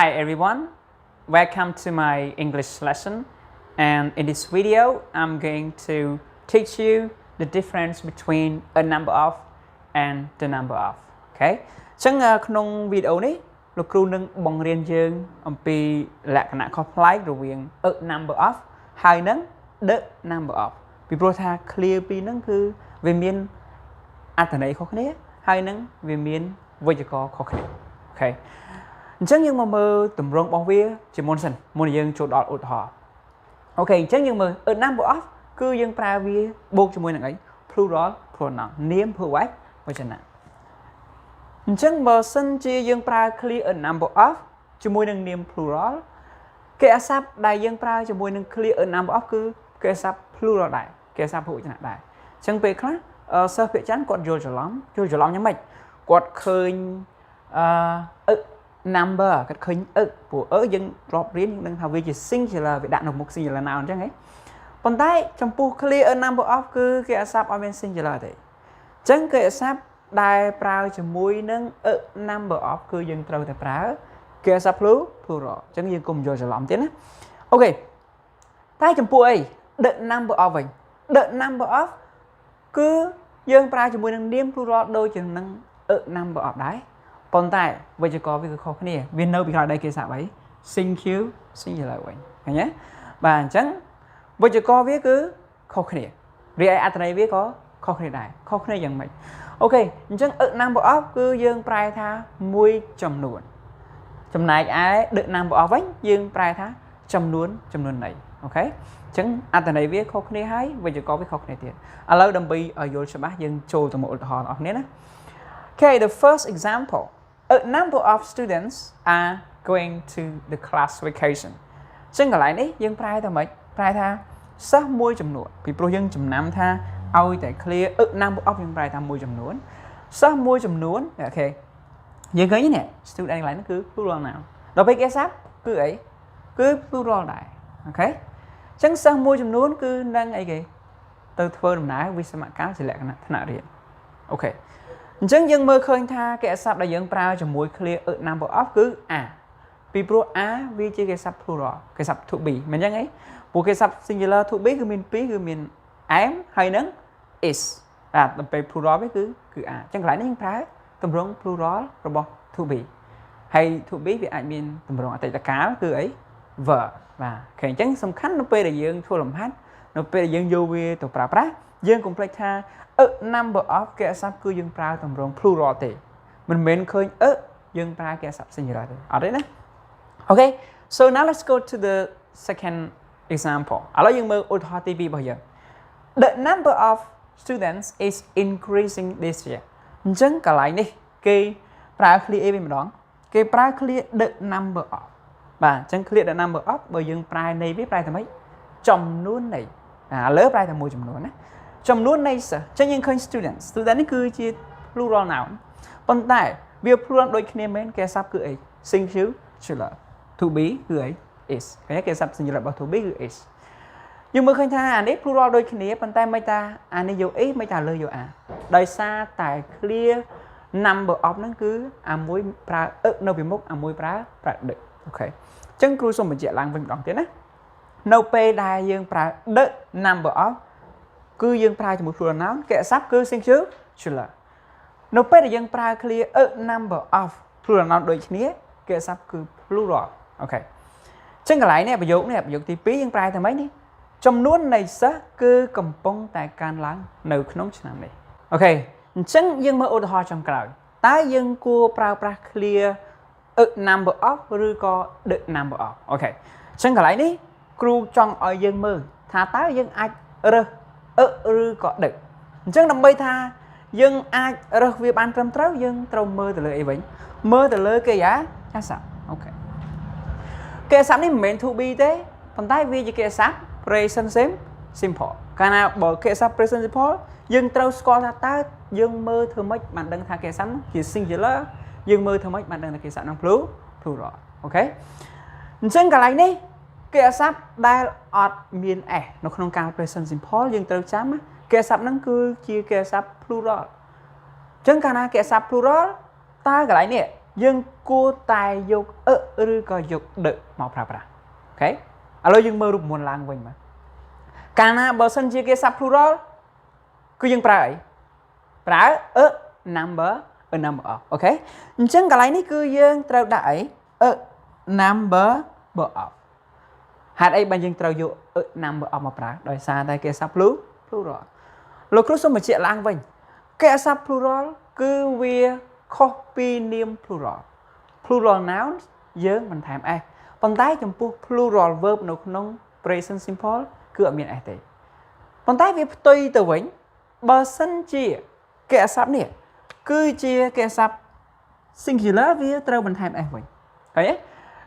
Hi everyone, welcome to my English lesson, and in this video I'm going to teach you the difference between a number of and the number of. Okay. ចឹងក្នុងវីដេអូនេះលោកគ្រូនឹងបង្រៀនយើងអំពីលក្ខណៈខុសប្លែករវាង a number of ហើយនឹង the number of ពីព្រោះថា clear ពីហ្នឹងគឺវាមានអត្ថន័យខុសគ្នាហើយនឹងវាមានវេយ្យាករណ៍ខុសគ្នា អូខេ អញ្ចឹងយើងមកមើលទម្រង់របស់វាជាមុនសិនមុនយើងចូលដល់ឧទាហរណ៍អូខេអញ្ចឹងយើងមើល a number of គឺយើងប្រើវាបូកជាមួយនឹងអី plural pronoun នាមភើវែកវចនៈអញ្ចឹងបើសិនជាយើងប្រើ clear a number of ជាមួយនឹងនាម plural គេអាស័ព្ទដែលយើងប្រើជាមួយនឹង clear a number of គឺគេអាស័ព្ទ plural ដែរគេអាស័ព្ទភើវចនៈដែរអញ្ចឹងពេលខ្លះសិស្សភាគច្រើនគាត់យល់ច្រឡំយ៉ាងម៉េចគាត់ឃើញnumber គាត់ឃើញព្រោះយើងធ្លាប់រៀនយើងដឹងថាវាជា singular វាដាក់នៅមុខ singular noun អញ្ចឹងហ៎ប៉ុន្តែចំពោះ clear a number of គឺគេអាស័ព្ទឲ្យមាន singular ទេអញ្ចឹងគេអាស័ព្ទដែលប្រើជាមួយនឹង a number of គឺយើងត្រូវតែប្រើគេអាស័ព្ទ plural អញ្ចឹងយើងកុំយល់ច្រឡំទៀតណាអូខេតែចំពោះអី the number of វិញ the number of គឺយើងប្រើជាមួយនឹងនាម plural ដូចជានឹង a number of ដែរប៉ុន្តែវេយ្យាករណ៍វាគឺខុសគ្នាវានៅពីក្រោយដៃគេអាស័ព្ទអី singular វិញឃើញទេបាទអញ្ចឹងវេយ្យាករណ៍វាគឺខុសគ្នារីឯអត្ថន័យវាក៏ខុសគ្នាដែរខុសគ្នាយ៉ាងម៉េចអូខេអញ្ចឹង a number of គឺយើងប្រែថាមួយចំនួនចំណែកឯ the number of វិញយើងប្រែថាចំនួននៃអូខេអញ្ចឹងអត្ថន័យវាខុសគ្នាហើយវេយ្យាករណ៍វាខុសគ្នាទៀតឥឡូវដើម្បីឲ្យយល់ច្បាស់យើងចូលទៅមកឧទាហរណ៍របស់គ្នាណា Okay, the first example, a number of students are going to the class vacation. ចឹងកន្លែងនេះយើងប្រែថាម៉េចប្រែថាសិស្សមួយចំនួនពីព្រោះយើងចំណាំថាឲ្យតែ clear a number of យើងប្រែថាមួយចំនួនសិស្សមួយចំនួនអូខេយើងឃើញនេះ student កន្លែងនេះគឺ plural noun ដល់ពេលគេអាស័ព្ទគឺអីគឺ plural ដែរអូខេចឹងសិស្សមួយចំនួនគឺនឹងអីគេទៅធ្វើដំណើរវិស្សមកាលជាលក្ខណៈថ្នាក់រៀនអូខេអញ្ចឹងយើងមើលឃើញថាគេអាស័ព្ទដែលយើងប្រើជាមួយ clear a number of គឺ a ពីព្រោះ a វាជាគេអាស័ព្ទ plural គេអាស័ព្ទ to be មិនអញ្ចឹងអីព្រោះគេអាស័ព្ទ singular to be គឺមាន2គឺមាន am ហើយនឹង is បាទដល់ពេល plural វាគឺ a អញ្ចឹងកន្លែងនេះយើងប្រើទម្រង់ plural របស់ to be ហើយ to be វាអាចមានទម្រង់អតីតកាលគឺអី verb បាទអូខេអញ្ចឹងសំខាន់នៅពេលដែលយើងធ្វើលំហាត់នៅពេលដែលយើងយកវាទៅប្រើប្រាស់យើងកុំភ្លេចថា a number of គេអាស័ព្ទគឺយើងប្រើទម្រង់ plural ទេមិនមែនឃើញ យើងប្រើគេអាស័ព្ទ singular ទេអត់ទេណា Okay so now let's go to the second example ឥឡូវយើងមើលឧទាហរណ៍ទី2របស់យើង the number of students is increasing this year អញ្ចឹងកន្លែងនេះគេប្រើ clear អីវិញម្ដងគេប្រើ clear the number of បាទអញ្ចឹង clear the number of បើយើងប្រែន័យវាប្រែថាម៉េចចំនួននៃឥឡូវប្រែថាមួយចំនួនណាចំនួននៃសិស្សអញ្ចឹងយើងឃើញ student នេះគឺជា plural noun ប៉ុន្តែវា plural ដូចគ្នាមែនគេអាស័ព្ទគឺអី singular to be គឺអី is គេអាស័ព្ទ singularរបស់ to be គឺ is យើងមើលឃើញថាអានេះ plural ដូចគ្នាប៉ុន្តែមិនថាអានេះយក is មិនថាលើយក a ដោយសារតែ clear number of ហ្នឹងគឺអាមួយប្រើ នៅពីមុខអាមួយប្រើ the អូខេអញ្ចឹងគ្រូសូមបញ្ជាក់ឡើងវិញម្ដងទៀតណានៅពេលដែលយើងប្រើ the number of គឺយើងប្រើជាមួយ plural noun គេអាស័ព្ទគឺ singular នៅពេលដែលយើងប្រើ clear a number of plural noun ដូចគ្នាគេអាស័ព្ទគឺ plural អូខេអញ្ចឹងកន្លែងនេះប្រយោគទី2យើងប្រែថាម៉េចនេះចំនួននៃសិស្សគឺកំពុងតែកើនឡើងនៅក្នុងឆ្នាំនេះអូខេអញ្ចឹងយើងមើលឧទាហរណ៍ចុងក្រោយតើយើងគួរប្រើប្រាស់ clear a number of ឬក៏ the number of អូខេអញ្ចឹងកន្លែងនេះគ្រូចង់ឲ្យយើងមើលថាតើយើងអាចរើសឬក៏ដឹកអញ្ចឹងដើម្បីថាយើងអាចរើសវាបានត្រឹមត្រូវយើងត្រូវមើលទៅលើអីវិញមើលទៅលើគេអាស័ព្ទអូខេគេអាស័ព្ទនេះមិនមែន to be ទេប៉ុន្តែវាជាគេអាស័ព្ទ present simple កាលណាបើគេអាស័ព្ទ present simple យើងត្រូវស្គាល់ថាតើយើងមើលធ្វើម៉េចបានដឹងថាគេអាស័ព្ទជា singular យើងមើលធ្វើម៉េចបានដឹងថាគេអាស័ព្ទនឹង plural អូខេអញ្ចឹងកន្លែងនេះគេអាស័ព្ទដែលអត់មាន s នៅក្នុងការ present simple យើងត្រូវចាំគេអាស័ព្ទហ្នឹងគឺជាគេអាស័ព្ទ plural អញ្ចឹងកាលណាគេអាស័ព្ទ plural តើកន្លែងនេះ dương cua tài dục rư có dục đự màu pra pra ok alo dương mơ rụp muôn lang vinh mà cả na bờ sân chia kia sắp plural cứ dương pra ấy pra number ok chẳng cái này ní cứ dương trao đại number of hạt ấy bạn dương trao dụ number of mà pra đòi xa đây kia sắp plural lúc lúc số mà chuyện lang vinh kia sắp plural cứ vi copy name plural noun dương mình thèm ai còn tay trong plural verb nó không present simple cứ ở miền ai thế còn tay vì tùy từ vĩnh bờ sân chia kẻ sắp nè cứ chia kẻ sắp singular vì trâu mình thèm ai vĩnh thấy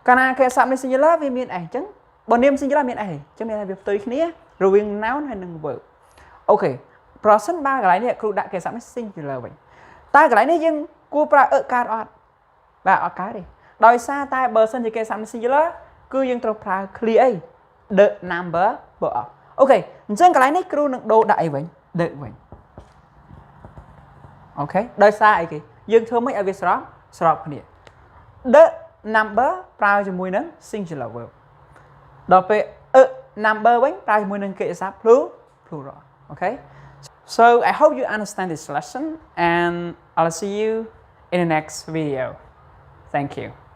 còn à kẻ sắp này singular vì miền ai chứ bọn niệm singular miền ai chứ miền ai việc tùy kia rồi viên noun hay nâng verb ok present ba cái này cứ đã kẻ sắp này singular vậy ta cái này này nhưng cua pra ở card ọt và ọt cái đi đòi xa ta bờ sân thì kẻ sắp này singular cứ nhưng trâu pra clear the number of ok chẳng cái này cứ nâng đồ đại vậy đợi vậy ok đòi xa ấy kì dương thơ mấy ở việc srop này the number pra cho mùi nâng singular verb đó về number bánh pra cho mùi nâng kệ sắp plural ok so I hope you understand this lesson and I'll see you in the next video. Thank you.